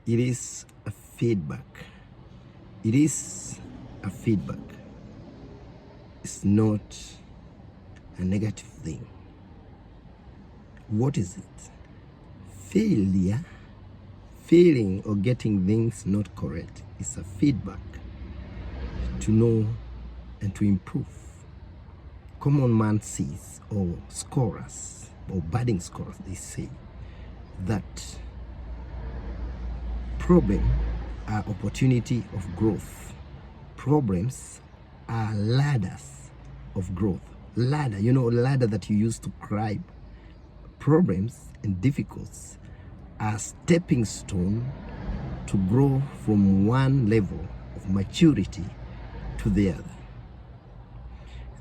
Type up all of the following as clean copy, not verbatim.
It is a feedback. It is a feedback. It's not a negative thing. What is it? Failure, failing or getting things not correct is a feedback to know and to improve. Common man sees, or scorers, or budding scorers, they say that problems are opportunity of growth. Problems are ladders of growth. Ladder, ladder that you use to climb. Problems and difficulties are stepping stone to grow from one level of maturity to the other.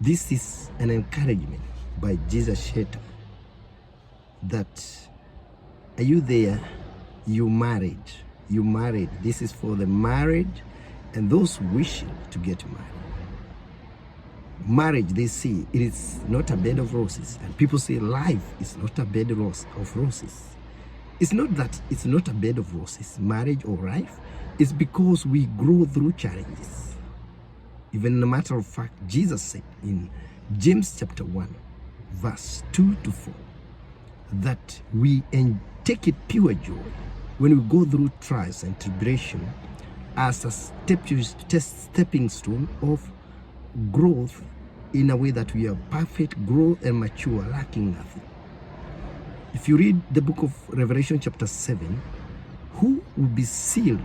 This is an encouragement by Jesus Shetty that, are you there? You married. You married. This is for the married and those wishing to get married. Marriage, they see, it is not a bed of roses. And people say life is not a bed of roses. It's not that it's not a bed of roses, marriage or life. It's because we grow through challenges. Even a matter of fact, Jesus said in James chapter 1, verse 2 to 4, that we take it pure joy when we go through trials and tribulation as a stepping stone of growth, in a way that we are perfect, grow and mature, lacking nothing. If you read the book of Revelation chapter 7, who will be sealed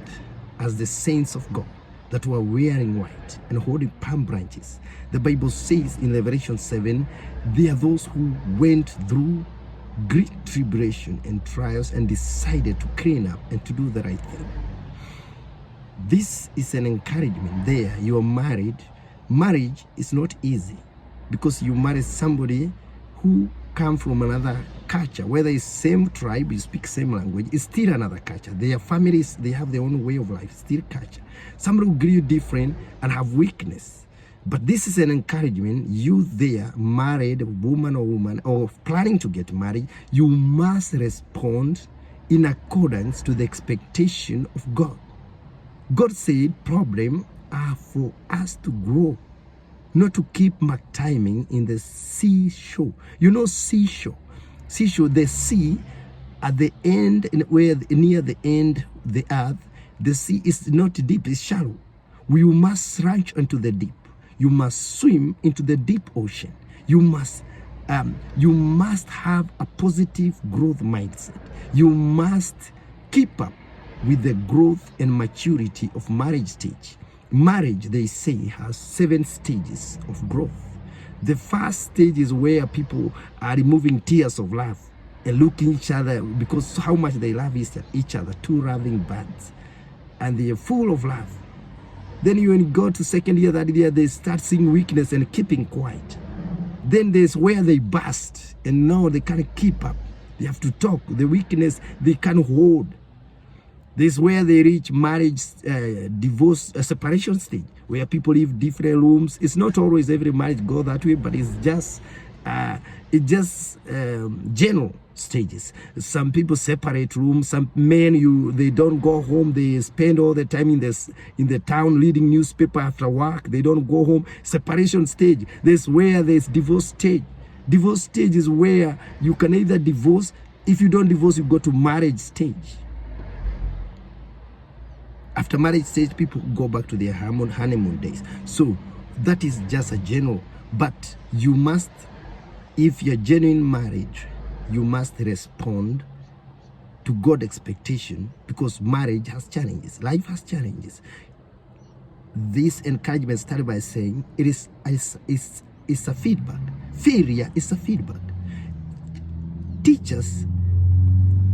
as the saints of God that were wearing white and holding palm branches? The Bible says in Revelation 7, they are those who went through great tribulation and trials and decided to clean up and to do the right thing. This is an encouragement there. You are married. Marriage is not easy because you marry somebody who comes from another culture. Whether it's same tribe, you speak same language, it's still another culture. Their families, they have their own way of life, still culture. Somebody will grew different and have weakness. But this is an encouragement. You there, married woman or planning to get married, you must respond in accordance to the expectation of God. God said problems are for us to grow, not to keep mark timing in the seashore. Seashore. Seashore, the sea at the end, where near the end, the earth, the sea is not deep, it's shallow. We must rush into the deep. You must swim into the deep ocean. You must have a positive growth mindset. You must keep up with the growth and maturity of marriage stage. Marriage, they say, has 7 stages of growth. The first stage is where people are removing tears of love and looking each other because how much they love each other, two loving birds, and they are full of love. Then when you go to second year, third year, they start seeing weakness and keeping quiet. Then there's where they burst and now they can't keep up. They have to talk. The weakness they can't hold. This is where they reach marriage, divorce, separation stage, where people live different rooms. It's not always every marriage go that way, but it's just general stages. Some people separate rooms. Some men, they don't go home. They spend all the time in the town reading newspaper after work. They don't go home. Separation stage. This is where there's divorce stage. Divorce stage is where you can either divorce. If you don't divorce, you go to marriage stage. After marriage stage, people go back to their honeymoon days. So that is just a general. But you must, if you're genuine marriage, you must respond to God's expectation, because marriage has challenges. Life has challenges. This encouragement started by saying it's a feedback. Failure is a feedback. Teachers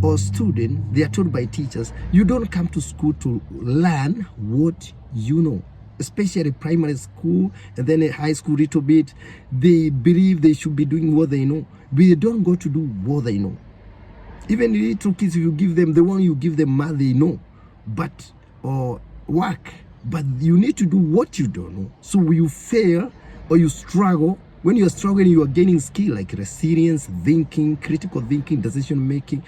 or students, they are told by teachers, you don't come to school to learn what you know. Especially primary school and then high school a little bit, they believe they should be doing what they know, but they don't go to do what they know. Even little kids, if you give them the one you give them math, they know, but or work, but you need to do what you don't know. So you fail or you struggle. When you are struggling, you are gaining skill like resilience, thinking, critical thinking, decision making.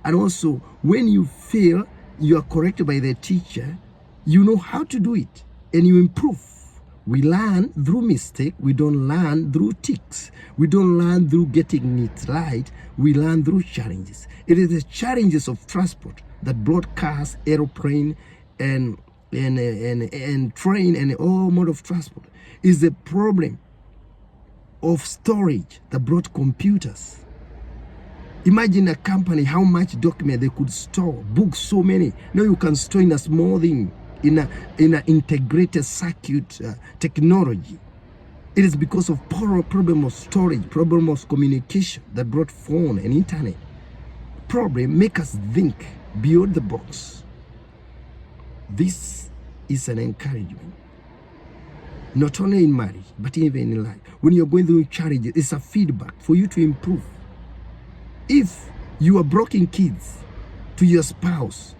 And also, when you fail, you are corrected by the teacher, you know how to do it and you improve. We learn through mistake. We don't learn through ticks. We don't learn through getting it right. We learn through challenges. It is the challenges of transport that brought cars, aeroplane, and train and all mode of transport. Is the problem of storage that brought computers. Imagine a company, how much document they could store, books, so many. Now you can store in a small thing, in an integrated circuit technology. It is because of problem of storage, problem of communication that brought phone and internet. Problem make us think beyond the box. This is an encouragement, not only in marriage, but even in life. When you're going through challenges, it's a feedback for you to improve. If you are broken kids to your spouse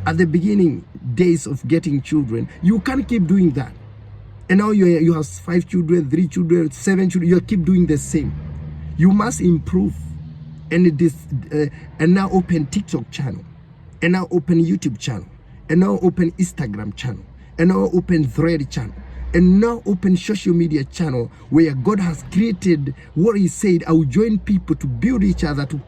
at the beginning days of getting children, you can't keep doing that. And now you have 5 children, 3 children, 7 children, you keep doing the same. You must improve. And now open TikTok channel, and now open YouTube channel, and now open Instagram channel, and now open Thread channel, and now open social media channel where God has created what He said, I will join people to build each other to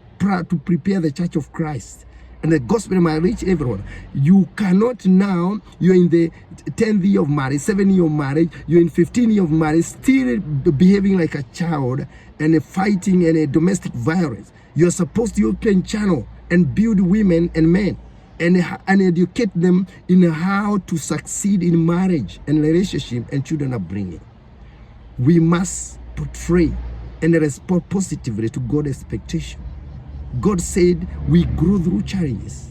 prepare the church of Christ. And the gospel might reach everyone. You cannot now, you're in the 10th year of marriage, 7th year of marriage, you're in 15th year of marriage, still behaving like a child and fighting and a domestic violence. You're supposed to open channel and build women and men and educate them in how to succeed in marriage and relationship and children upbringing. We must portray and respond positively to God's expectation. God said we grow through challenges.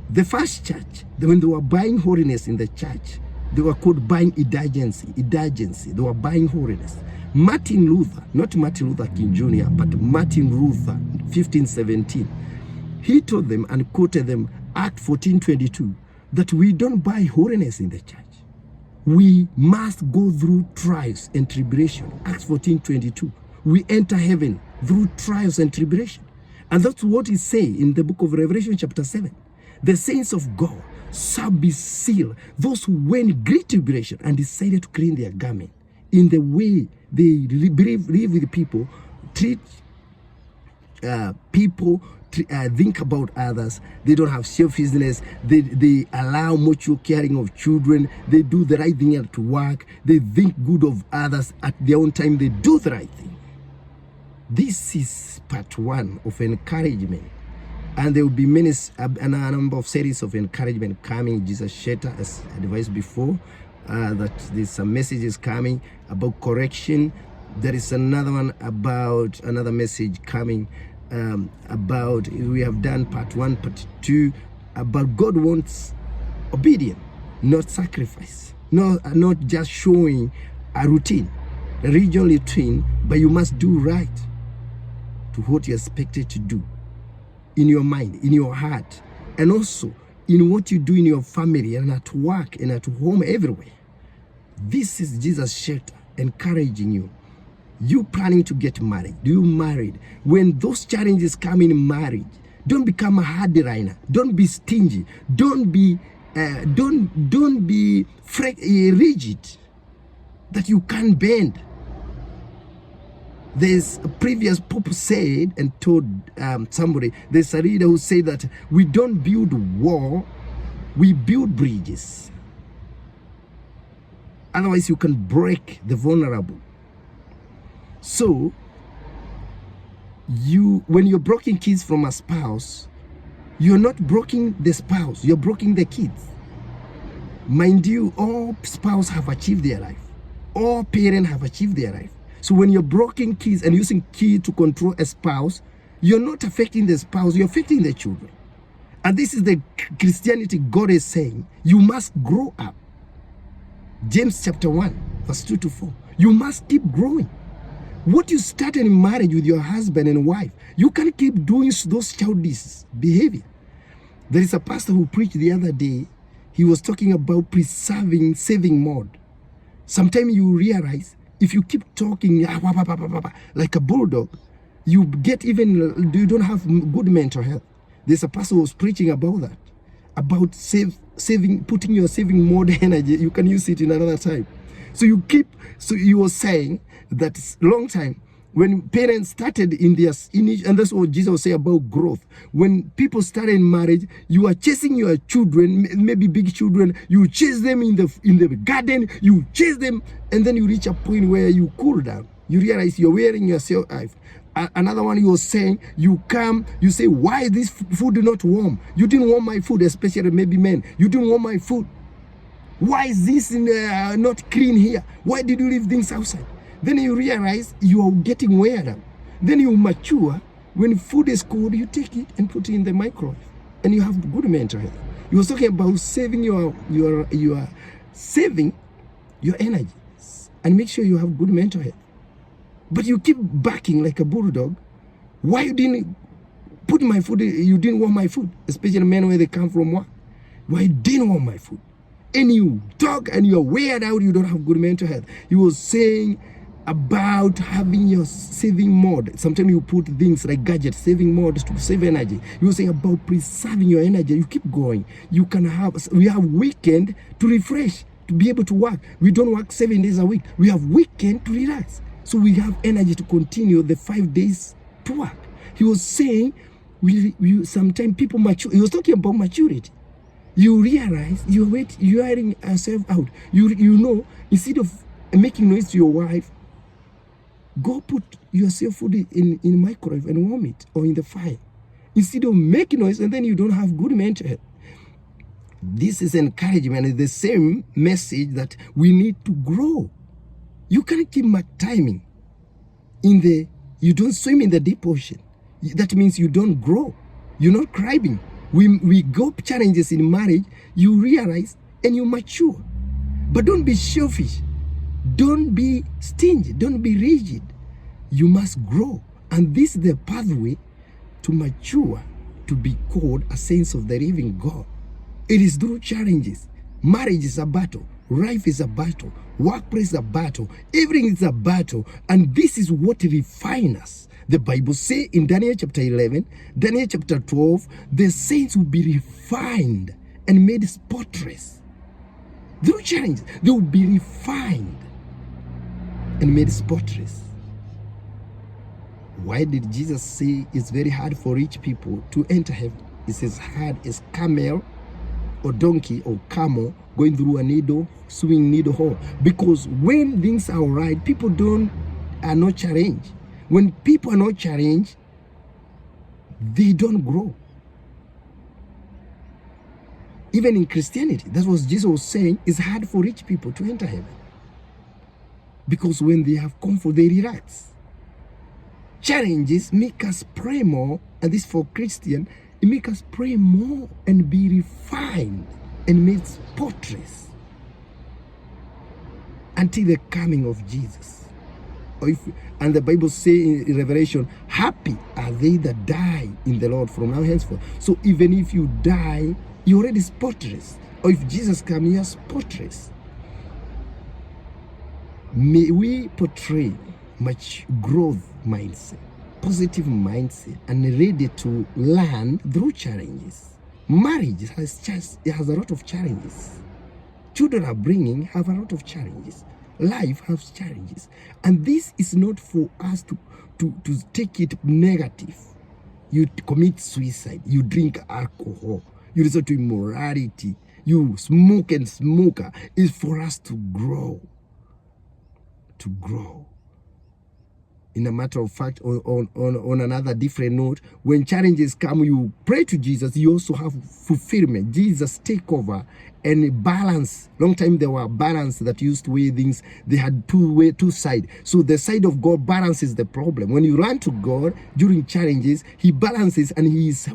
The first church, when they were buying holiness in the church, they were called buying indulgency. They were buying holiness. Martin Luther, not Martin Luther King Jr., but Martin Luther, 1517, he told them and quoted them Act 14:22, that we don't buy holiness in the church. We must go through trials and tribulation. Acts 14:22. We enter heaven through trials and tribulation. And that's what he says in the book of Revelation chapter 7. The saints of God shall be sealed, those who went great tribulation and decided to clean their garment in the way they live with people, treat people, think about others. They don't have selfishness. They allow mutual caring of children. They do the right thing at work. They think good of others at their own time. They do the right thing. This is part 1 of encouragement. And there will be a number of series of encouragement coming. Jesus Shelter, as advised before, that there's some messages coming about correction. There is another one about another message coming about, we have done part 1, part 2, about God wants obedience, not sacrifice. Not just showing a routine, a regional routine, but you must do right to what you're expected to do in your mind, in your heart, and also in what you do in your family and at work and at home, everywhere. This is Jesus Shelter encouraging you. You planning to get married? Do you married? When those challenges come in marriage, don't become a hardliner. Don't be stingy. Don't be rigid that you can't bend. There's a previous Pope said and told somebody, there's a reader who said that we don't build wall, we build bridges. Otherwise you can break the vulnerable. So when you're breaking kids from a spouse, you're not breaking the spouse, you're breaking the kids. Mind you, all spouses have achieved their life. All parents have achieved their life. So when you're breaking kids and using kids to control a spouse, you're not affecting the spouse, you're affecting the children. And this is the Christianity God is saying. You must grow up. James chapter 1, verse 2-4. You must keep growing. What you started in marriage with your husband and wife, you can't keep doing those childish behavior. There is a pastor who preached the other day. He was talking about saving mode. Sometimes you realize if you keep talking like a bulldog, you don't have good mental health. There's a pastor who was preaching about that. about saving, putting your saving mode energy. You can use it in another time. So you were saying that long time, when parents started in their and that's what Jesus was saying about growth. When people started in marriage, you are chasing your children, maybe big children. You chase them in the garden. You chase them, and then you reach a point where you cool down. You realize you're wearing yourself out. Another one, you were saying, you come, you say, why is this food not warm? You didn't want my food, especially maybe men. You didn't want my food. Why is this not clean here? Why did you leave things outside? Then you realize you are getting weird out. Then you mature. When food is cold, you take it and put it in the microwave, and you have good mental health. You were talking about saving saving your energy and make sure you have good mental health. But you keep barking like a bulldog. Why you didn't put my food? You didn't want my food, especially men where they come from work. Why you didn't want my food? And you talk and you're weird out. You don't have good mental health. You were saying about having your saving mode. Sometimes you put things like gadgets, saving mode to save energy. You were saying about preserving your energy. You keep going. We have weekend to refresh, to be able to work. We don't work 7 days a week. We have weekend to relax. So we have energy to continue the 5 days to work. He was saying, sometimes people mature. He was talking about maturity. You realize you're wearing yourself out. You know, instead of making noise to your wife, go put yourself food in microwave and warm it, or in the fire, instead of making noise, and then you don't have good mental health. This is encouragement. It's the same message that we need to grow. You can't keep timing you don't swim in the deep ocean. That means you don't grow. You're not climbing. We go challenges in marriage, you realize, and you mature. But don't be selfish. Don't be stingy. Don't be rigid. You must grow. And this is the pathway to mature, to be called a saint of the living God. It is through challenges. Marriage is a battle. Life is a battle. Workplace is a battle. Everything is a battle. And this is what refines us. The Bible says in Daniel chapter 11, Daniel chapter 12, the saints will be refined and made spotless. Through challenges, they will be refined and made spotless. Why did Jesus say it's very hard for rich people to enter heaven? It's as hard as camel or donkey or camel going through a needle, swimming needle hole. Because when things are right, people are not challenged. When people are not challenged, they don't grow. Even in Christianity, that's what Jesus was saying. It's hard for rich people to enter heaven. Because when they have comfort, they relax. Challenges make us pray more, and this for Christian, it makes us pray more and be refined and made spotless until the coming of Jesus. And the Bible says in Revelation, happy are they that die in the Lord from now henceforth. So even if you die, you're already spotless. Or if Jesus comes, you're spotless. May we portray much growth mindset, positive mindset, and ready to learn through challenges. Marriage has a lot of challenges. Children have a lot of challenges. Life has challenges. And this is not for us to take it negative. You commit suicide, you drink alcohol, you resort to immorality, you smoke and smoker. It's for us to grow. To grow. In a matter of fact, on another different note, when challenges come, you pray to Jesus, you also have fulfillment. Jesus take over and balance. Long time there were balance that used to weigh things. They had two sides. So the side of God balances the problem. When you run to God during challenges, he balances, and his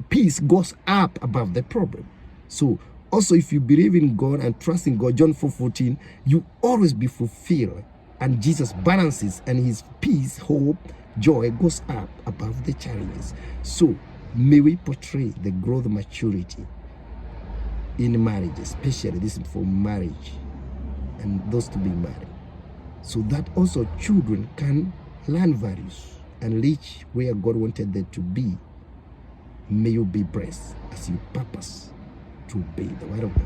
peace goes up above the problem. So also, if you believe in God and trust in God, John 4:14, you always be fulfilled. And Jesus balances, and his peace, hope, joy goes up above the challenges. So may we portray the growth, maturity in marriage, especially this is for marriage and those to be married, so that also children can learn values and reach where God wanted them to be. May you be blessed as you purpose to obey the word of God.